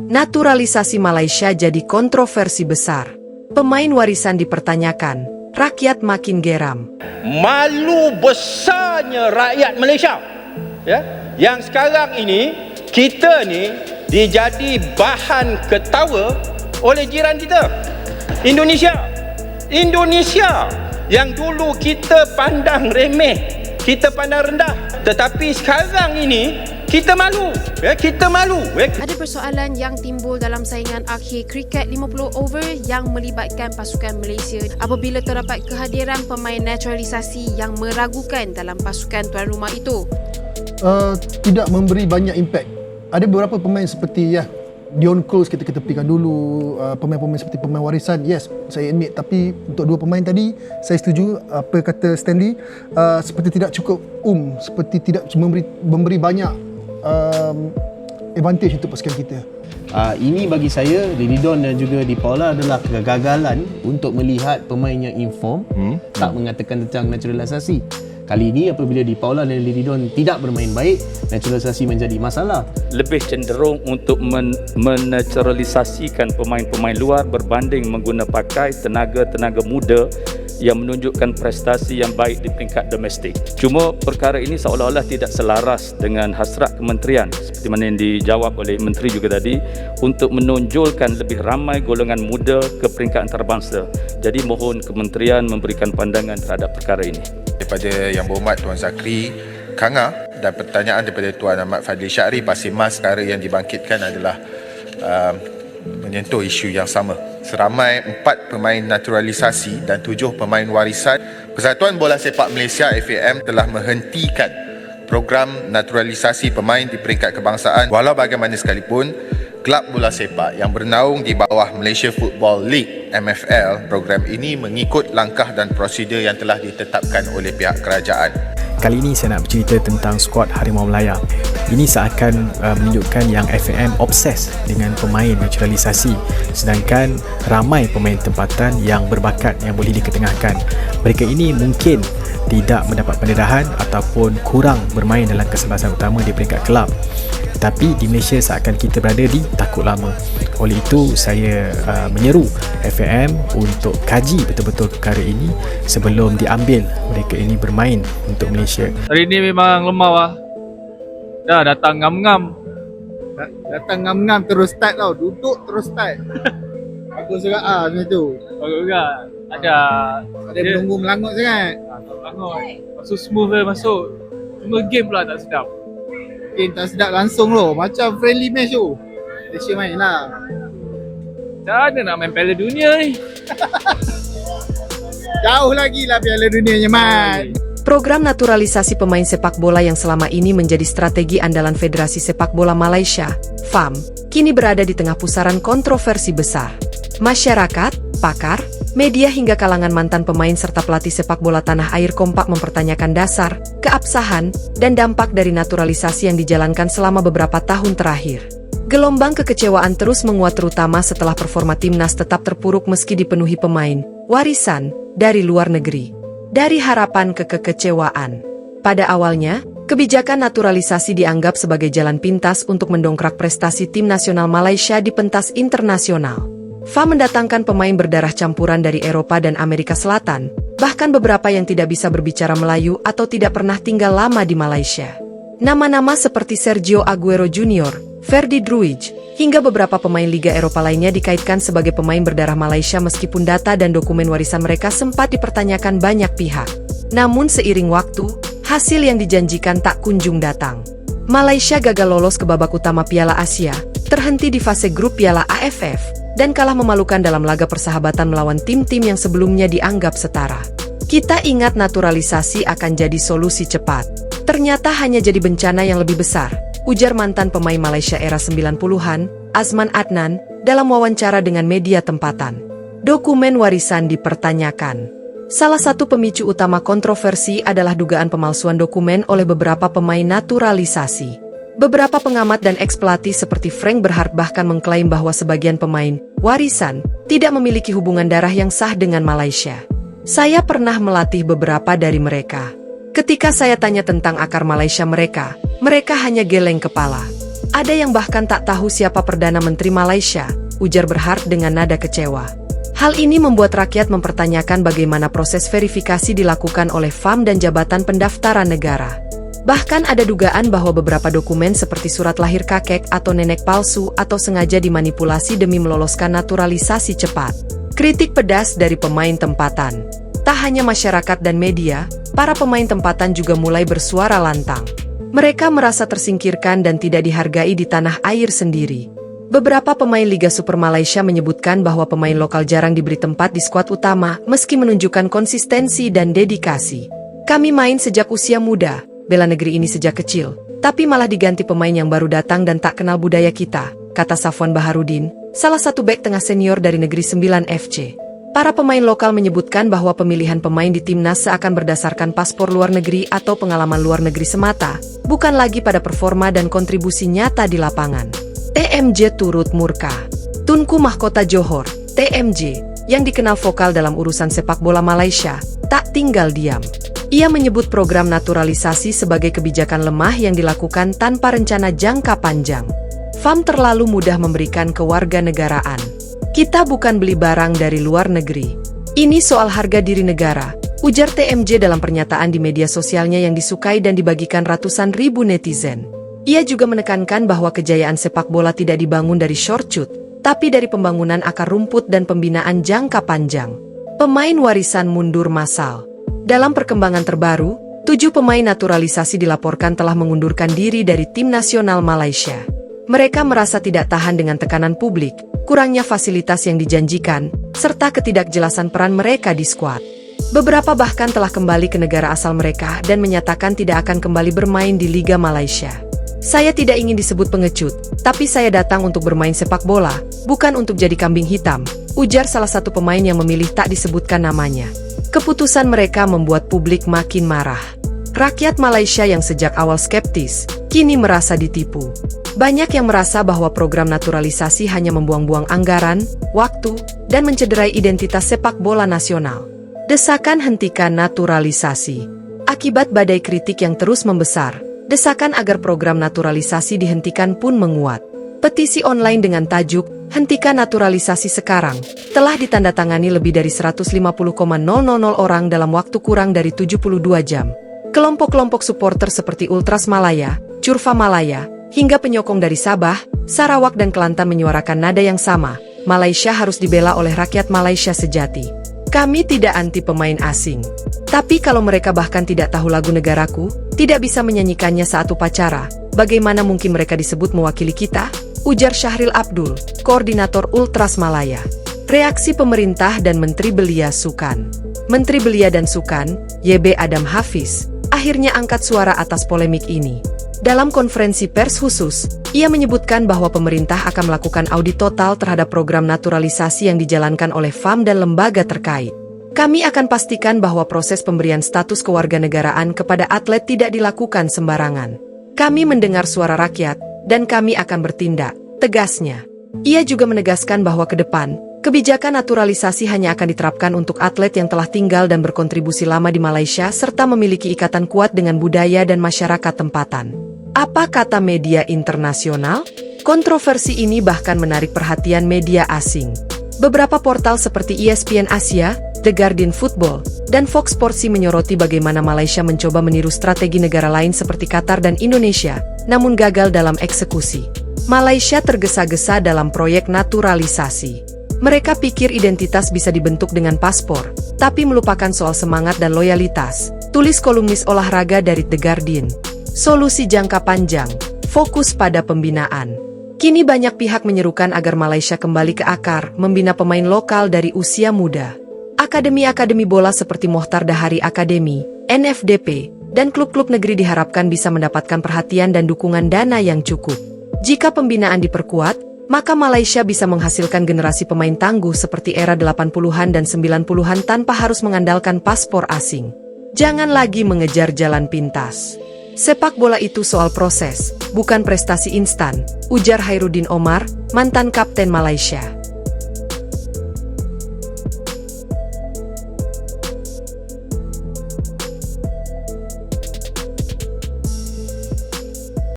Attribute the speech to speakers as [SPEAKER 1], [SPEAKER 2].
[SPEAKER 1] Naturalisasi Malaysia jadi kontroversi besar. Pemain warisan dipertanyakan, rakyat makin geram.
[SPEAKER 2] Malu besarnya rakyat Malaysia, ya, yang sekarang ini kita ni dijadi bahan ketawa oleh jiran kita, Indonesia yang dulu kita pandang remeh, kita pandang rendah, tetapi sekarang ini kita malu, ya, kita malu.
[SPEAKER 3] Ada persoalan yang timbul dalam saingan akhir kriket 50 over yang melibatkan pasukan Malaysia apabila terdapat kehadiran pemain naturalisasi yang meragukan dalam pasukan tuan rumah itu.
[SPEAKER 4] Tidak memberi banyak impak. Ada beberapa pemain seperti Dion Coles kita ketepikan dulu, pemain-pemain seperti pemain warisan, yes, saya admit. Tapi untuk dua pemain tadi, saya setuju apa kata Stanley, seperti tidak cukup seperti tidak memberi banyak advantage untuk pasukan kita.
[SPEAKER 5] Ini bagi saya, Lilidon dan juga Di Paula adalah kegagalan untuk melihat pemain yang inform, tak mengatakan tentang naturalisasi. Kali ini apabila Di Paula dan Lilidon tidak bermain baik, naturalisasi menjadi masalah.
[SPEAKER 6] Lebih cenderung untuk menaturalisasikan pemain-pemain luar berbanding pakai tenaga-tenaga muda yang menunjukkan prestasi yang baik di peringkat domestik. Cuma perkara ini seolah-olah tidak selaras dengan hasrat kementerian seperti mana yang dijawab oleh menteri juga tadi, untuk menonjolkan lebih ramai golongan muda ke peringkat antarabangsa. Jadi mohon kementerian memberikan pandangan terhadap perkara ini.
[SPEAKER 7] Daripada Yang Berhormat Tuan Zakri Kanga dan pertanyaan daripada Tuan Ahmad Fadli Syahri, pasti mas perkara yang dibangkitkan adalah menyentuh isu yang sama. Seramai 4 pemain naturalisasi dan 7 pemain warisan, Persatuan Bola Sepak Malaysia FAM telah menghentikan program naturalisasi pemain di peringkat kebangsaan. Walau bagaimana sekalipun, kelab bola sepak yang bernaung di bawah Malaysia Football League MFL, program ini mengikut langkah dan prosedur yang telah ditetapkan oleh pihak kerajaan.
[SPEAKER 8] Kali ini saya nak bercerita tentang skuad Harimau Melaya. Ini seakan menunjukkan yang FAM obses dengan pemain naturalisasi, sedangkan ramai pemain tempatan yang berbakat yang boleh diketengahkan. Mereka ini mungkin tidak mendapat pendedahan ataupun kurang bermain dalam kesebelasan utama di peringkat kelab. Tapi di Malaysia seakan kita berada di takut lama. Oleh itu saya menyeru FAM untuk kaji betul-betul perkara ini sebelum diambil mereka ini bermain untuk Malaysia.
[SPEAKER 9] Hari ini memang lemah lah. Dah datang ngam-ngam.
[SPEAKER 10] Datang ngam-ngam terus start tau. Duduk terus start. Bagus juga macam tu.
[SPEAKER 9] Bagus juga. Ada
[SPEAKER 10] menunggu melangut sangat.
[SPEAKER 9] Melangut. Masuk smooth lah masuk. Cuma game pula tak sedap.
[SPEAKER 10] Game tak sedap langsung loh. Macam friendly match tu. Malaysia main lah.
[SPEAKER 9] Macam mana nak main Piala Dunia ni?
[SPEAKER 10] Jauh lagi lah Piala Dunia Mat.
[SPEAKER 1] Program naturalisasi pemain sepak bola yang selama ini menjadi strategi andalan Federasi Sepak Bola Malaysia, FAM, kini berada di tengah pusaran kontroversi besar. Masyarakat, pakar, media hingga kalangan mantan pemain serta pelatih sepak bola tanah air kompak mempertanyakan dasar, keabsahan, dan dampak dari naturalisasi yang dijalankan selama beberapa tahun terakhir. Gelombang kekecewaan terus menguat terutama setelah performa timnas tetap terpuruk meski dipenuhi pemain warisan dari luar negeri. Dari harapan ke kekecewaan. Pada awalnya, kebijakan naturalisasi dianggap sebagai jalan pintas untuk mendongkrak prestasi tim nasional Malaysia di pentas internasional. FAM mendatangkan pemain berdarah campuran dari Eropa dan Amerika Selatan, bahkan beberapa yang tidak bisa berbicara Melayu atau tidak pernah tinggal lama di Malaysia. Nama-nama seperti Sergio Aguero Jr., Ferdi Druij, hingga beberapa pemain Liga Eropa lainnya dikaitkan sebagai pemain berdarah Malaysia meskipun data dan dokumen warisan mereka sempat dipertanyakan banyak pihak. Namun seiring waktu, hasil yang dijanjikan tak kunjung datang. Malaysia gagal lolos ke babak utama Piala Asia, terhenti di fase grup Piala AFF, dan kalah memalukan dalam laga persahabatan melawan tim-tim yang sebelumnya dianggap setara. Kita ingat naturalisasi akan jadi solusi cepat. Ternyata hanya jadi bencana yang lebih besar, ujar mantan pemain Malaysia era 90-an, Azman Adnan, dalam wawancara dengan media tempatan. Dokumen warisan dipertanyakan. Salah satu pemicu utama kontroversi adalah dugaan pemalsuan dokumen oleh beberapa pemain naturalisasi. Beberapa pengamat dan ex-pelatih seperti Frank Berhart bahkan mengklaim bahwa sebagian pemain warisan tidak memiliki hubungan darah yang sah dengan Malaysia. Saya pernah melatih beberapa dari mereka. Ketika saya tanya tentang akar Malaysia mereka hanya geleng kepala. Ada yang bahkan tak tahu siapa Perdana Menteri Malaysia, ujar Berhad dengan nada kecewa. Hal ini membuat rakyat mempertanyakan bagaimana proses verifikasi dilakukan oleh FAM dan Jabatan Pendaftaran Negara. Bahkan ada dugaan bahwa beberapa dokumen seperti surat lahir kakek atau nenek palsu atau sengaja dimanipulasi demi meloloskan naturalisasi cepat. Kritik pedas dari pemain tempatan. Tak hanya masyarakat dan media, para pemain tempatan juga mulai bersuara lantang. Mereka merasa tersingkirkan dan tidak dihargai di tanah air sendiri. Beberapa pemain Liga Super Malaysia menyebutkan bahwa pemain lokal jarang diberi tempat di skuad utama meski menunjukkan konsistensi dan dedikasi. Kami main sejak usia muda, bela negeri ini sejak kecil, tapi malah diganti pemain yang baru datang dan tak kenal budaya kita, kata Safwan Baharudin, salah satu bek tengah senior dari Negeri 9 FC. Para pemain lokal menyebutkan bahwa pemilihan pemain di timnas seakan berdasarkan paspor luar negeri atau pengalaman luar negeri semata, bukan lagi pada performa dan kontribusi nyata di lapangan. TMJ turut murka. Tunku Mahkota Johor, TMJ, yang dikenal vokal dalam urusan sepak bola Malaysia, tak tinggal diam. Ia menyebut program naturalisasi sebagai kebijakan lemah yang dilakukan tanpa rencana jangka panjang. FAM terlalu mudah memberikan kewarganegaraan. Kita bukan beli barang dari luar negeri. Ini soal harga diri negara, ujar TMJ dalam pernyataan di media sosialnya yang disukai dan dibagikan ratusan ribu netizen. Ia juga menekankan bahwa kejayaan sepak bola tidak dibangun dari short shoot, tapi dari pembangunan akar rumput dan pembinaan jangka panjang. Pemain warisan mundur massal. Dalam perkembangan terbaru, 7 pemain naturalisasi dilaporkan telah mengundurkan diri dari tim nasional Malaysia. Mereka merasa tidak tahan dengan tekanan publik, kurangnya fasilitas yang dijanjikan, serta ketidakjelasan peran mereka di skuad. Beberapa bahkan telah kembali ke negara asal mereka dan menyatakan tidak akan kembali bermain di Liga Malaysia. Saya tidak ingin disebut pengecut, tapi saya datang untuk bermain sepak bola, bukan untuk jadi kambing hitam, ujar salah satu pemain yang memilih tak disebutkan namanya. Keputusan mereka membuat publik makin marah. Rakyat Malaysia yang sejak awal skeptis, kini merasa ditipu. Banyak yang merasa bahwa program naturalisasi hanya membuang-buang anggaran, waktu, dan mencederai identitas sepak bola nasional. Desakan hentikan naturalisasi. Akibat badai kritik yang terus membesar, desakan agar program naturalisasi dihentikan pun menguat. Petisi online dengan tajuk "Hentikan Naturalisasi Sekarang" telah ditandatangani lebih dari 150,000 orang dalam waktu kurang dari 72 jam. Kelompok-kelompok supporter seperti Ultras Malaya, Curva Malaya, hingga penyokong dari Sabah, Sarawak dan Kelantan menyuarakan nada yang sama. Malaysia harus dibela oleh rakyat Malaysia sejati. Kami tidak anti pemain asing. Tapi kalau mereka bahkan tidak tahu lagu negaraku, tidak bisa menyanyikannya saat upacara, bagaimana mungkin mereka disebut mewakili kita? Ujar Syahril Abdul, koordinator Ultras Malaya. Reaksi pemerintah dan Menteri Belia Sukan. Menteri Belia dan Sukan, YB Adam Hafiz, akhirnya angkat suara atas polemik ini. Dalam konferensi pers khusus, ia menyebutkan bahwa pemerintah akan melakukan audit total terhadap program naturalisasi yang dijalankan oleh FAM dan lembaga terkait. Kami akan pastikan bahwa proses pemberian status kewarganegaraan kepada atlet tidak dilakukan sembarangan. Kami mendengar suara rakyat, dan kami akan bertindak, tegasnya. Ia juga menegaskan bahwa ke depan, kebijakan naturalisasi hanya akan diterapkan untuk atlet yang telah tinggal dan berkontribusi lama di Malaysia serta memiliki ikatan kuat dengan budaya dan masyarakat tempatan. Apa kata media internasional? Kontroversi ini bahkan menarik perhatian media asing. Beberapa portal seperti ESPN Asia, The Guardian Football, dan Fox Sports menyoroti bagaimana Malaysia mencoba meniru strategi negara lain seperti Qatar dan Indonesia, namun gagal dalam eksekusi. Malaysia tergesa-gesa dalam proyek naturalisasi. Mereka pikir identitas bisa dibentuk dengan paspor, tapi melupakan soal semangat dan loyalitas, tulis kolumnis olahraga dari The Guardian. Solusi jangka panjang, fokus pada pembinaan. Kini banyak pihak menyerukan agar Malaysia kembali ke akar, membina pemain lokal dari usia muda. Akademi-akademi bola seperti Mohtar Dahari Academy, NFDP, dan klub-klub negeri diharapkan bisa mendapatkan perhatian dan dukungan dana yang cukup. Jika pembinaan diperkuat, maka Malaysia bisa menghasilkan generasi pemain tangguh seperti era 80-an dan 90-an tanpa harus mengandalkan paspor asing. Jangan lagi mengejar jalan pintas. Sepak bola itu soal proses, bukan prestasi instan, ujar Hairudin Omar, mantan kapten Malaysia.